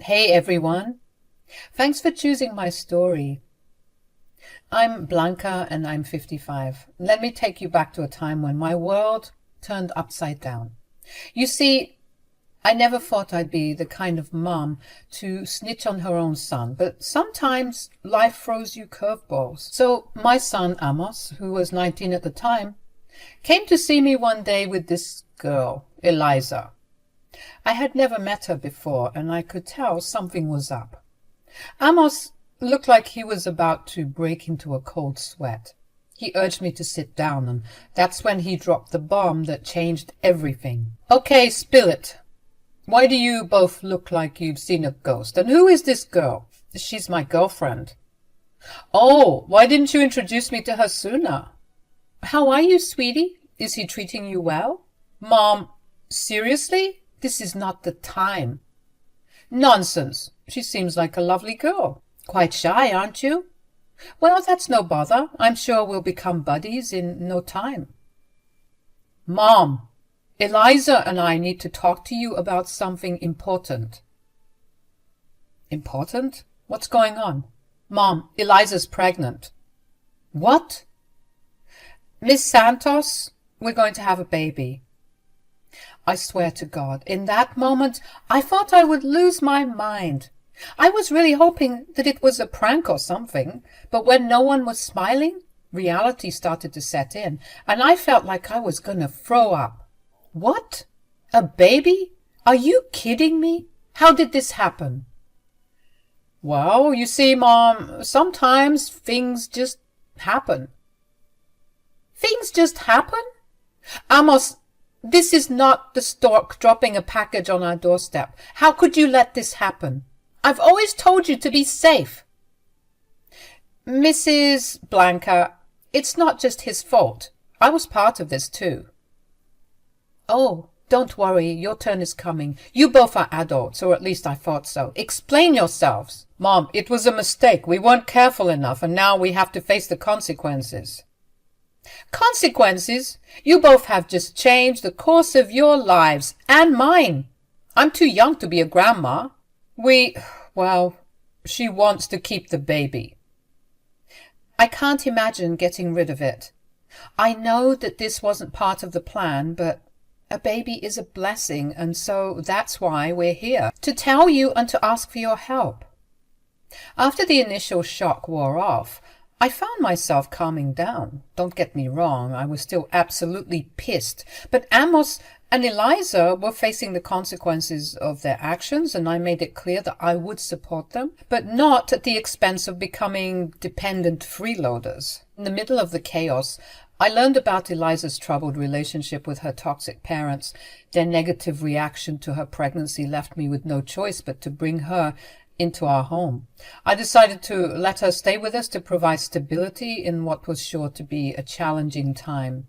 Hey everyone, thanks for choosing my story. I'm Blanca and I'm 55. Let me take you back to a time when my world turned upside down. You see, I never thought I'd be the kind of mom to snitch on her own son, but sometimes life throws you curveballs. So my son Amos, who was 19 at the time, came to see me one day with this girl, Eliza. I had never met her before, and I could tell something was up. Amos looked like he was about to break into a cold sweat. He urged me to sit down, and that's when he dropped the bomb that changed everything. Okay, spill it. Why do you both look like you've seen a ghost? And who is this girl? She's my girlfriend. Oh, why didn't you introduce me to her sooner? How are you, sweetie? Is he treating you well? Mom, seriously? This is not the time. Nonsense. She seems like a lovely girl. Quite shy, aren't you? Well, that's no bother. I'm sure we'll become buddies in no time. Mom, Eliza and I need to talk to you about something important. Important? What's going on? Mom, Eliza's pregnant. What? Miss Santos, we're going to have a baby. I swear to God, in that moment, I thought I would lose my mind. I was really hoping that it was a prank or something, but when no one was smiling, reality started to set in, and I felt like I was going to throw up. What? A baby? Are you kidding me? How did this happen? Well, you see, Mom, sometimes things just happen. Things just happen? Amos, this is not the stork dropping a package on our doorstep. How could you let this happen? I've always told you to be safe. Mrs. Blanca, it's not just his fault. I was part of this too. Oh, don't worry, your turn is coming. You both are adults, or at least I thought so. Explain yourselves. Mom, it was a mistake. We weren't careful enough, and now we have to face the consequences. Consequences? You both have just changed the course of your lives and mine. I'm too young to be a grandma. She wants to keep the baby. I can't imagine getting rid of it. I know that this wasn't part of the plan, but a baby is a blessing, and so that's why we're here, to tell you and to ask for your help. After the initial shock wore off, I found myself calming down. Don't get me wrong, I was still absolutely pissed. But Amos and Eliza were facing the consequences of their actions, and I made it clear that I would support them, but not at the expense of becoming dependent freeloaders. In the middle of the chaos, I learned about Eliza's troubled relationship with her toxic parents. Their negative reaction to her pregnancy left me with no choice but to bring her into our home. I decided to let her stay with us to provide stability in what was sure to be a challenging time.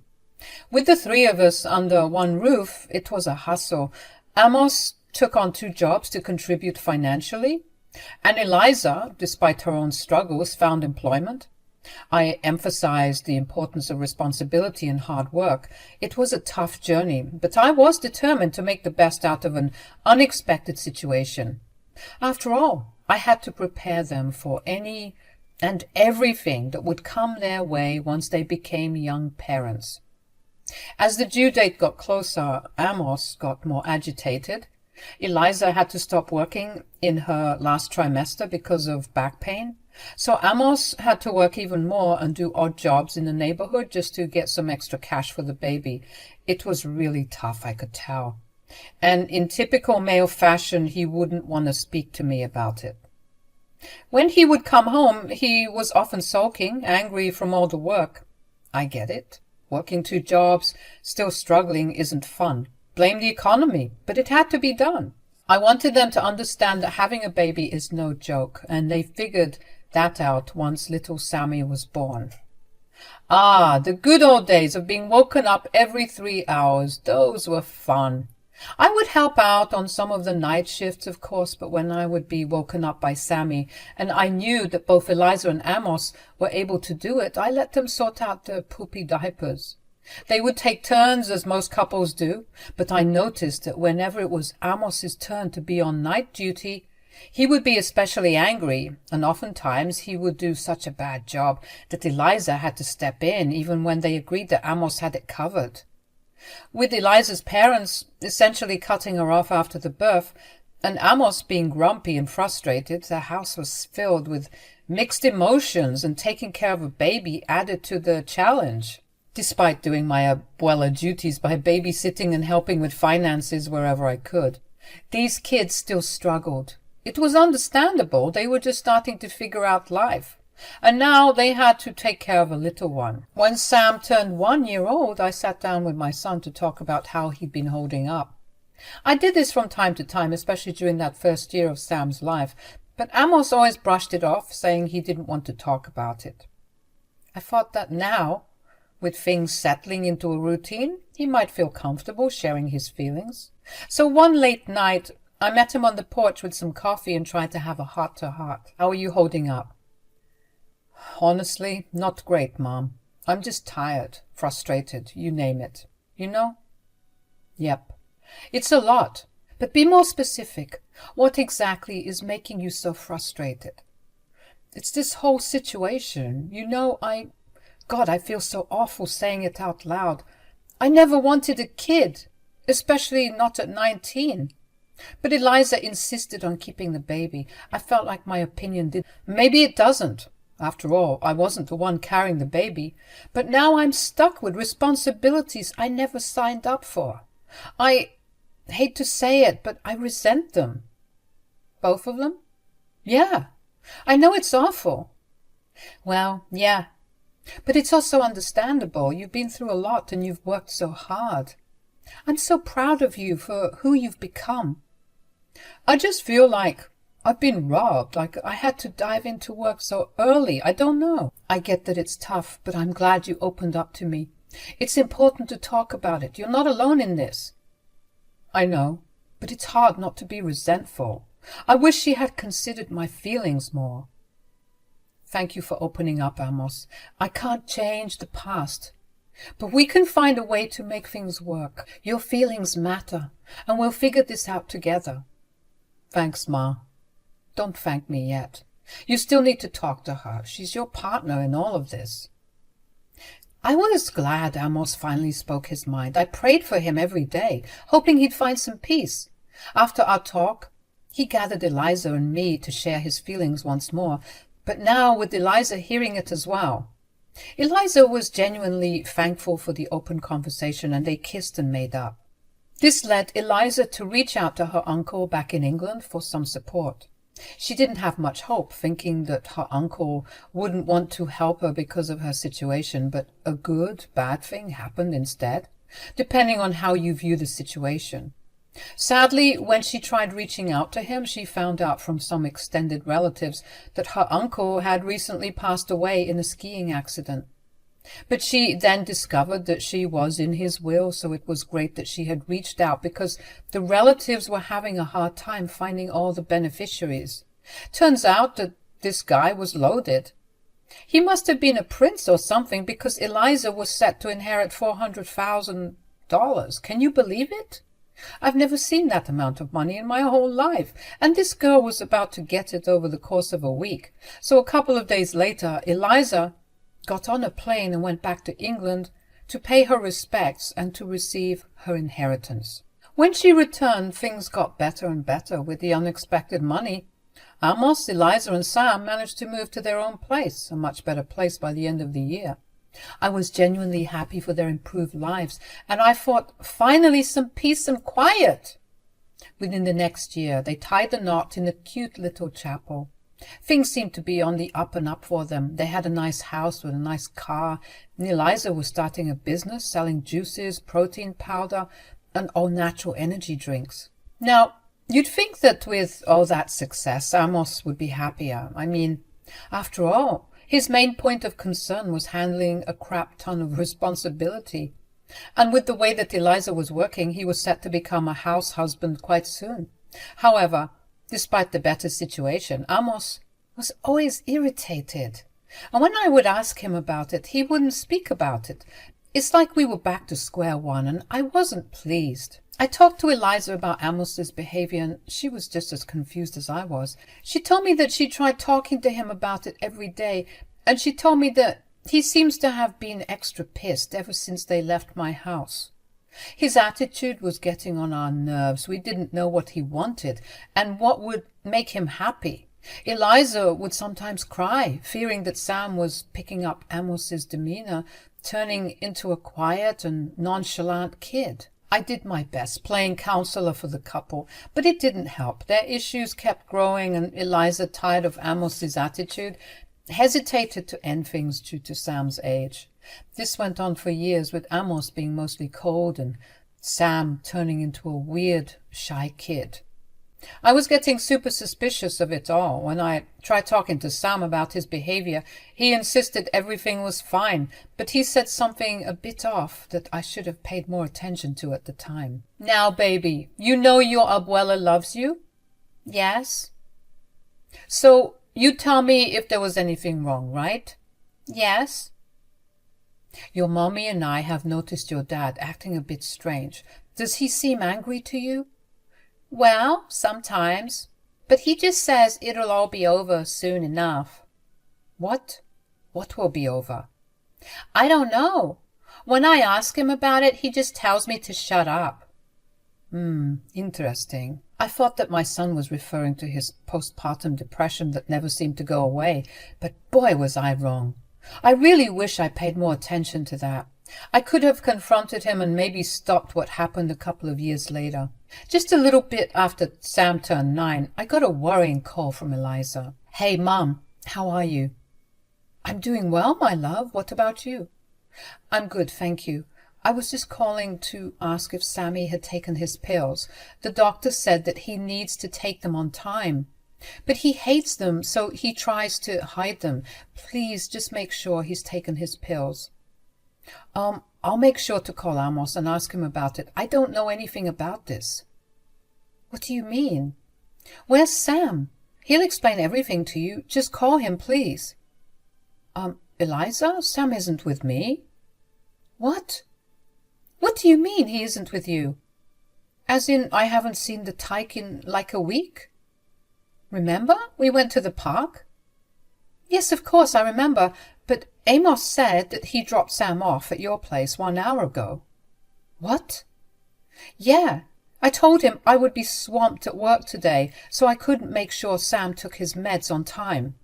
With the three of us under one roof, it was a hustle. Amos took on 2 jobs to contribute financially, and Eliza, despite her own struggles, found employment. I emphasized the importance of responsibility and hard work. It was a tough journey, but I was determined to make the best out of an unexpected situation. After all, I had to prepare them for any and everything that would come their way once they became young parents. As the due date got closer, Amos got more agitated. Eliza had to stop working in her last trimester because of back pain. So Amos had to work even more and do odd jobs in the neighborhood just to get some extra cash for the baby. It was really tough, I could tell. And in typical male fashion, he wouldn't want to speak to me about it. When he would come home, he was often sulking, angry from all the work. I get it. Working 2 jobs, still struggling, isn't fun. Blame the economy, but it had to be done. I wanted them to understand that having a baby is no joke, and they figured that out once little Sammy was born. Ah, the good old days of being woken up every 3 hours. Those were fun. I would help out on some of the night shifts, of course, but when I would be woken up by Sammy, and I knew that both Eliza and Amos were able to do it, I let them sort out their poopy diapers. They would take turns, as most couples do, but I noticed that whenever it was Amos's turn to be on night duty, He would be especially angry, and oftentimes he would do such a bad job that Eliza had to step in, even when they agreed that Amos had it covered. With Eliza's parents essentially cutting her off after the birth, and Amos being grumpy and frustrated, the house was filled with mixed emotions, and taking care of a baby added to the challenge. Despite doing my abuela duties by babysitting and helping with finances wherever I could, these kids still struggled. It was understandable. They were just starting to figure out life. And now they had to take care of a little one. When Sam turned 1 year old, I sat down with my son to talk about how he'd been holding up. I did this from time to time, especially during that first year of Sam's life, but Amos always brushed it off, saying he didn't want to talk about it. I thought that now, with things settling into a routine, he might feel comfortable sharing his feelings. So one late night, I met him on the porch with some coffee and tried to have a heart-to-heart. How are you holding up? Honestly, not great, Mom. I'm just tired, frustrated, you name it. You know? Yep. It's a lot, but be more specific. What exactly is making you so frustrated? It's this whole situation. You know, God, I feel so awful saying it out loud. I never wanted a kid, especially not at 19. But Eliza insisted on keeping the baby. I felt like my opinion did. Maybe it doesn't. After all, I wasn't the one carrying the baby. But now I'm stuck with responsibilities I never signed up for. I hate to say it, but I resent them. Both of them? Yeah. I know it's awful. Well, yeah. But it's also understandable. You've been through a lot and you've worked so hard. I'm so proud of you for who you've become. I just feel like I've been robbed, like I had to dive into work so early. I don't know. I get that it's tough, but I'm glad you opened up to me. It's important to talk about it. You're not alone in this. I know, but it's hard not to be resentful. I wish she had considered my feelings more. Thank you for opening up, Amos. I can't change the past, but we can find a way to make things work. Your feelings matter, and we'll figure this out together. Thanks, Ma. Don't thank me yet. You still need to talk to her. She's your partner in all of this. I was glad Amos finally spoke his mind. I prayed for him every day, hoping he'd find some peace. After our talk, he gathered Eliza and me to share his feelings once more, but now with Eliza hearing it as well. Eliza was genuinely thankful for the open conversation, and they kissed and made up. This led Eliza to reach out to her uncle back in England for some support. She didn't have much hope, thinking that her uncle wouldn't want to help her because of her situation, but a good, bad thing happened instead, depending on how you view the situation. Sadly, when she tried reaching out to him, she found out from some extended relatives that her uncle had recently passed away in a skiing accident. But she then discovered that she was in his will, so it was great that she had reached out because the relatives were having a hard time finding all the beneficiaries. Turns out that this guy was loaded. He must have been a prince or something because Eliza was set to inherit $400,000. Can you believe it? I've never seen that amount of money in my whole life, and this girl was about to get it over the course of a week. So a couple of days later, Eliza got on a plane and went back to England to pay her respects and to receive her inheritance. When she returned, things got better and better with the unexpected money. Amos, Eliza, and Sam managed to move to their own place, a much better place by the end of the year. I was genuinely happy for their improved lives, and I thought, finally some peace and quiet. Within the next year, they tied the knot in a cute little chapel. Things seemed to be on the up and up for them. They had a nice house with a nice car, and Eliza was starting a business selling juices, protein powder, and all-natural energy drinks. Now, you'd think that with all that success, Amos would be happier. I mean, after all, his main point of concern was handling a crap ton of responsibility. And with the way that Eliza was working, he was set to become a house husband quite soon. However, despite the better situation, Amos was always irritated. And when I would ask him about it, he wouldn't speak about it. It's like we were back to square one, and I wasn't pleased. I talked to Eliza about Amos's behavior, and she was just as confused as I was. She told me that she tried talking to him about it every day, and she told me that he seems to have been extra pissed ever since they left my house. His attitude was getting on our nerves. We didn't know what he wanted and what would make him happy. Eliza would sometimes cry, fearing that Sam was picking up Amos's demeanor, turning into a quiet and nonchalant kid. I did my best, playing counselor for the couple, but it didn't help. Their issues kept growing, and Eliza, tired of Amos's attitude, hesitated to end things due to Sam's age. This went on for years, with Amos being mostly cold and Sam turning into a weird, shy kid. I was getting super suspicious of it all. When I tried talking to Sam about his behavior, he insisted everything was fine, but he said something a bit off that I should have paid more attention to at the time. Now, baby, you know your abuela loves you? Yes. So you tell me if there was anything wrong, right? Yes. Your mommy and I have noticed your dad acting a bit strange. Does he seem angry to you? Well, sometimes. But he just says it'll all be over soon enough. What? What will be over? I don't know. When I ask him about it, he just tells me to shut up. Interesting. I thought that my son was referring to his postpartum depression that never seemed to go away, but boy was I wrong. I really wish I paid more attention to that. I could have confronted him and maybe stopped what happened a couple of years later. Just a little bit after Sam turned 9, I got a worrying call from Eliza. Hey, Mom, how are you? I'm doing well, my love. What about you? I'm good, thank you. I was just calling to ask if Sammy had taken his pills. The doctor said that he needs to take them on time. But he hates them, so he tries to hide them. Please just make sure he's taken his pills. I'll make sure to call Amos and ask him about it. I don't know anything about this. What do you mean? Where's Sam? He'll explain everything to you. Just call him, please. Eliza? Sam isn't with me. What? What do you mean he isn't with you? As in, I haven't seen the tyke in like a week? Remember? We went to the park? Yes, of course, I remember, but Amos said that he dropped Sam off at your place 1 hour ago. What? Yeah, I told him I would be swamped at work today, so I couldn't make sure Sam took his meds on time.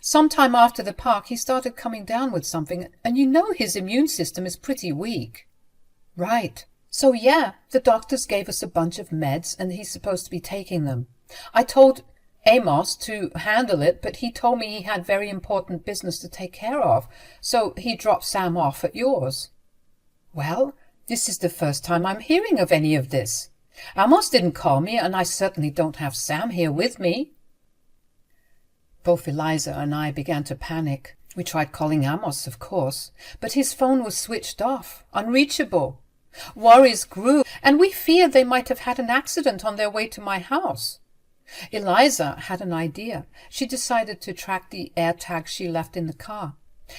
Sometime after the park, he started coming down with something, and you know his immune system is pretty weak. Right. So yeah, the doctors gave us a bunch of meds, and he's supposed to be taking them. I told Amos to handle it, but he told me he had very important business to take care of, so he dropped Sam off at yours. Well, this is the first time I'm hearing of any of this. Amos didn't call me, and I certainly don't have Sam here with me. Both Eliza and I began to panic. We tried calling Amos, of course, but his phone was switched off, unreachable. Worries grew, and we feared they might have had an accident on their way to my house. Eliza had an idea. She decided to track the AirTags she left in the car.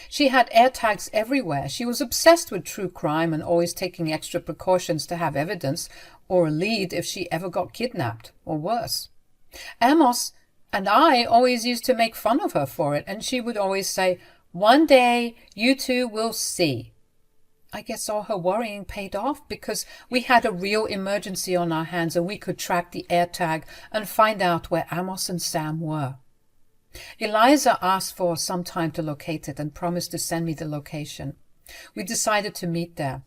She had AirTags everywhere. She was obsessed with true crime and always taking extra precautions to have evidence or a lead if she ever got kidnapped, or worse. Amos and I always used to make fun of her for it, and she would always say, "One day you two will see." I guess all her worrying paid off, because we had a real emergency on our hands and we could track the AirTag and find out where Amos and Sam were. Eliza asked for some time to locate it and promised to send me the location. We decided to meet there.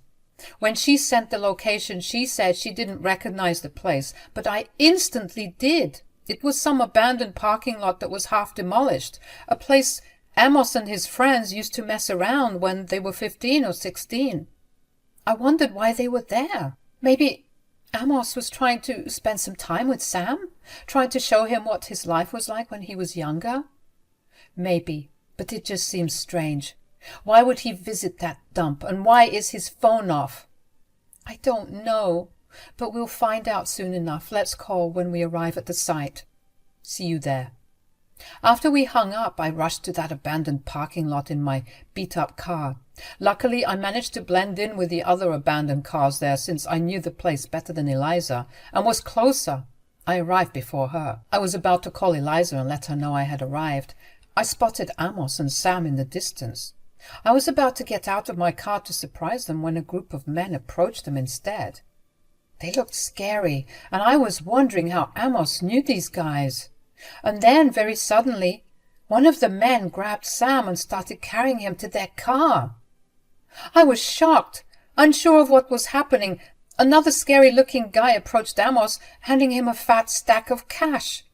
When she sent the location, she said she didn't recognize the place, but I instantly did. It was some abandoned parking lot that was half demolished, a place Amos and his friends used to mess around when they were 15 or 16. I wondered why they were there. Maybe Amos was trying to spend some time with Sam, trying to show him what his life was like when he was younger. Maybe, but it just seems strange. Why would he visit that dump, and why is his phone off? I don't know, but we'll find out soon enough. Let's call when we arrive at the site. See you there. After we hung up, I rushed to that abandoned parking lot in my beat-up car. Luckily, I managed to blend in with the other abandoned cars there since I knew the place better than Eliza and was closer. I arrived before her. I was about to call Eliza and let her know I had arrived. I spotted Amos and Sam in the distance. I was about to get out of my car to surprise them when a group of men approached them instead. They looked scary, and I was wondering how Amos knew these guys. And then, very suddenly, one of the men grabbed Sam and started carrying him to their car. I was shocked, unsure of what was happening. Another scary-looking guy approached Amos, handing him a fat stack of cash.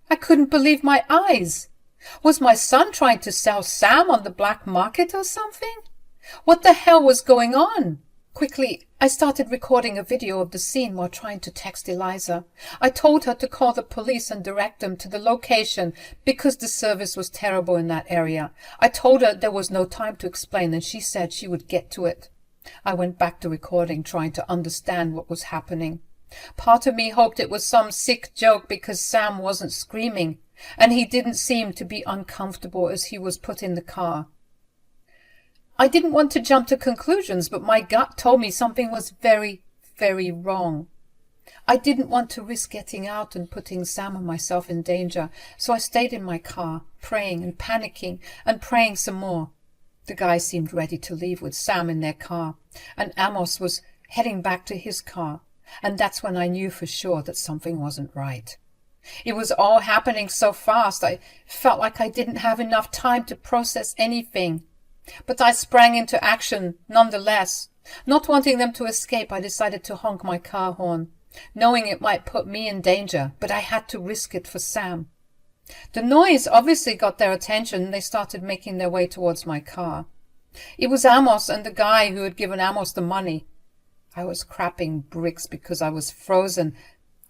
I couldn't believe my eyes. Was my son trying to sell Sam on the black market or something? What the hell was going on? Quickly, I started recording a video of the scene while trying to text Eliza. I told her to call the police and direct them to the location because the service was terrible in that area. I told her there was no time to explain and she said she would get to it. I went back to recording, trying to understand what was happening. Part of me hoped it was some sick joke because Sam wasn't screaming, and he didn't seem to be uncomfortable as he was put in the car. I didn't want to jump to conclusions, but my gut told me something was very, very wrong. I didn't want to risk getting out and putting Sam and myself in danger, so I stayed in my car, praying and panicking and praying some more. The guys seemed ready to leave with Sam in their car, and Amos was heading back to his car, and that's when I knew for sure that something wasn't right. It was all happening so fast, I felt like I didn't have enough time to process anything. But I sprang into action nonetheless. Not wanting them to escape, I decided to honk my car horn, knowing it might put me in danger, but I had to risk it for Sam. The noise obviously got their attention, and they started making their way towards my car. It was Amos and the guy who had given Amos the money. I was crapping bricks because I was frozen.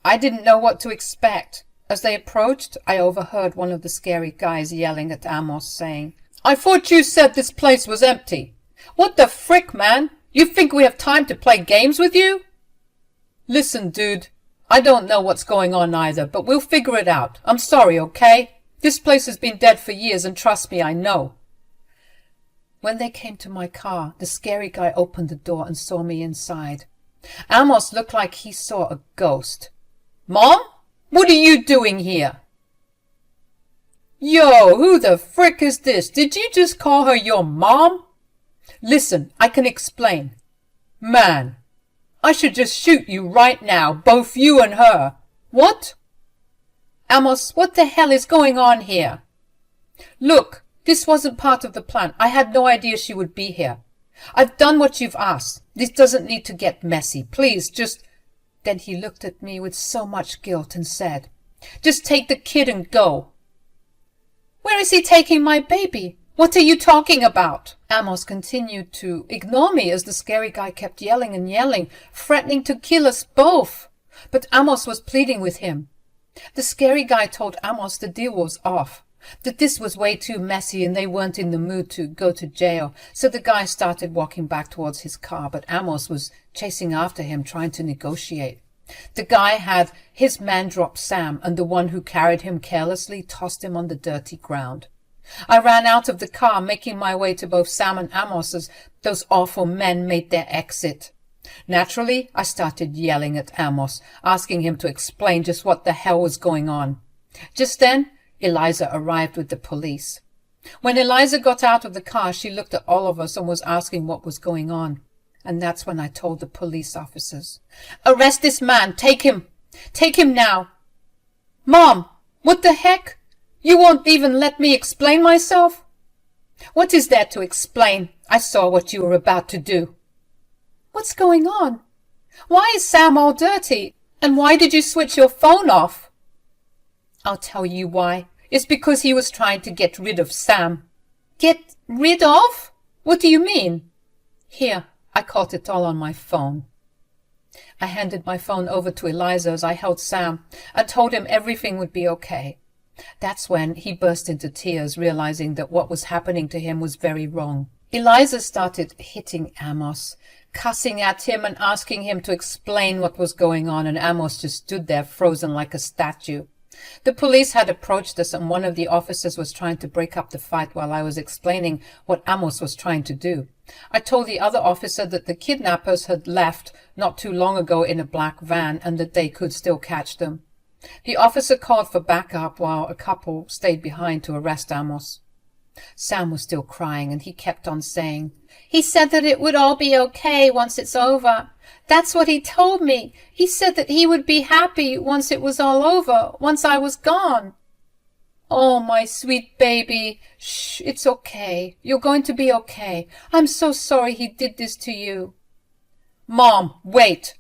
I didn't know what to expect. As they approached, I overheard one of the scary guys yelling at Amos, saying, "I thought you said this place was empty. What the frick, man? You think we have time to play games with you?" "Listen, dude, I don't know what's going on either, but we'll figure it out. I'm sorry, okay? This place has been dead for years, and trust me, I know." When they came to my car, the scary guy opened the door and saw me inside. Amos looked like he saw a ghost. "Mom, what are you doing here?" "Yo, who the frick is this? Did you just call her your mom?" "Listen, I can explain." "Man, I should just shoot you right now, both you and her." "What?" "Amos, what the hell is going on here?" "Look, this wasn't part of the plan. I had no idea she would be here. I've done what you've asked. This doesn't need to get messy. Please, just..." Then he looked at me with so much guilt and said, "Just take the kid and go." "Where is he taking my baby? What are you talking about?" Amos continued to ignore me as the scary guy kept yelling and yelling, threatening to kill us both. But Amos was pleading with him. The scary guy told Amos the deal was off, that this was way too messy and they weren't in the mood to go to jail. So the guy started walking back towards his car, but Amos was chasing after him, trying to negotiate. The guy had his man drop Sam, and the one who carried him carelessly tossed him on the dirty ground. I ran out of the car, making my way to both Sam and Amos as those awful men made their exit. Naturally, I started yelling at Amos, asking him to explain just what the hell was going on. Just then, Eliza arrived with the police. When Eliza got out of the car, she looked at all of us and was asking what was going on. And that's when I told the police officers, "Arrest this man! Take him! Take him now!" "Mom, what the heck? You won't even let me explain myself?" "What is there to explain? I saw what you were about to do." "What's going on? Why is Sam all dirty? And why did you switch your phone off?" "I'll tell you why. It's because he was trying to get rid of Sam." "Get rid of? What do you mean?" "Here, I caught it all on my phone." I handed my phone over to Eliza as I held Sam and told him everything would be okay. That's when he burst into tears, realizing that what was happening to him was very wrong. Eliza started hitting Amos, cussing at him and asking him to explain what was going on, and Amos just stood there frozen like a statue. The police had approached us, and one of the officers was trying to break up the fight while I was explaining what Amos was trying to do. I told the other officer that the kidnappers had left not too long ago in a black van and that they could still catch them. The officer called for backup while a couple stayed behind to arrest Amos. Sam was still crying, and he kept on saying, "He said that it would all be okay once it's over. That's what he told me. He said that he would be happy once it was all over, once I was gone." "Oh, my sweet baby. Shh, it's okay. You're going to be okay. I'm so sorry he did this to you." "Mom, wait.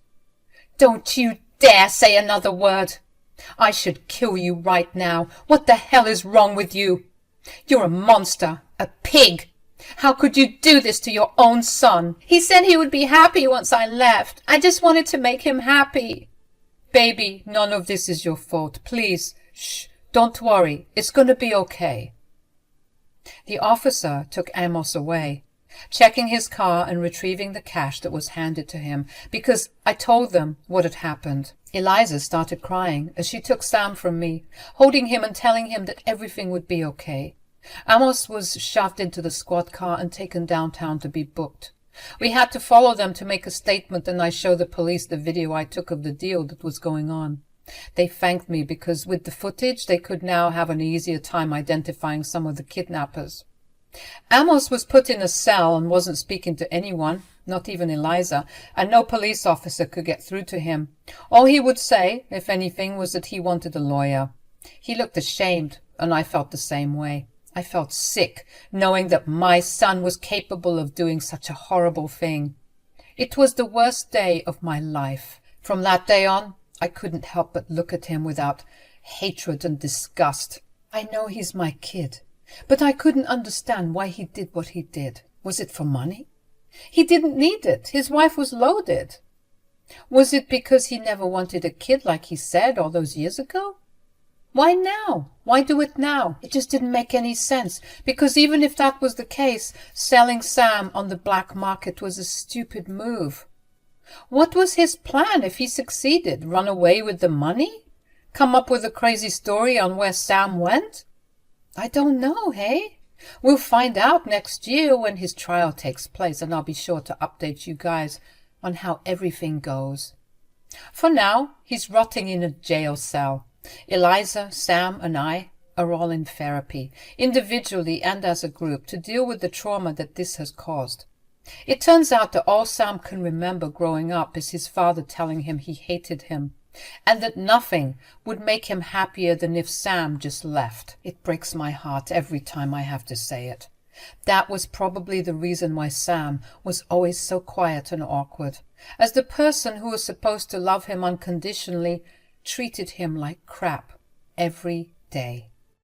Don't you dare say another word. I should kill you right now. What the hell is wrong with you? You're a monster, a pig. How could you do this to your own son?" "He said he would be happy once I left. I just wanted to make him happy." "Baby, none of this is your fault. Please, shh, don't worry. It's going to be okay." The officer took Amos away, checking his car and retrieving the cash that was handed to him, because I told them what had happened. Eliza started crying as she took Sam from me, holding him and telling him that everything would be okay. Amos was shoved into the squad car and taken downtown to be booked. We had to follow them to make a statement, and I showed the police the video I took of the deal that was going on. They thanked me because with the footage they could now have an easier time identifying some of the kidnappers. Amos was put in a cell and wasn't speaking to anyone, not even Eliza, and no police officer could get through to him. All he would say, if anything, was that he wanted a lawyer. He looked ashamed, and I felt the same way. I felt sick, knowing that my son was capable of doing such a horrible thing. It was the worst day of my life. From that day on, I couldn't help but look at him without hatred and disgust. I know he's my kid, but I couldn't understand why he did what he did. Was it for money? He didn't need it. His wife was loaded. Was it because he never wanted a kid like he said all those years ago? Why now? Why do it now? It just didn't make any sense, because even if that was the case, selling Sam on the black market was a stupid move. What was his plan if he succeeded? Run away with the money? Come up with a crazy story on where Sam went? I don't know, hey? We'll find out next year when his trial takes place, and I'll be sure to update you guys on how everything goes. For now, he's rotting in a jail cell. Eliza, Sam, and I are all in therapy, individually and as a group, to deal with the trauma that this has caused. It turns out that all Sam can remember growing up is his father telling him he hated him, and that nothing would make him happier than if Sam just left. It breaks my heart every time I have to say it. That was probably the reason why Sam was always so quiet and awkward, as the person who was supposed to love him unconditionally treated him like crap every day.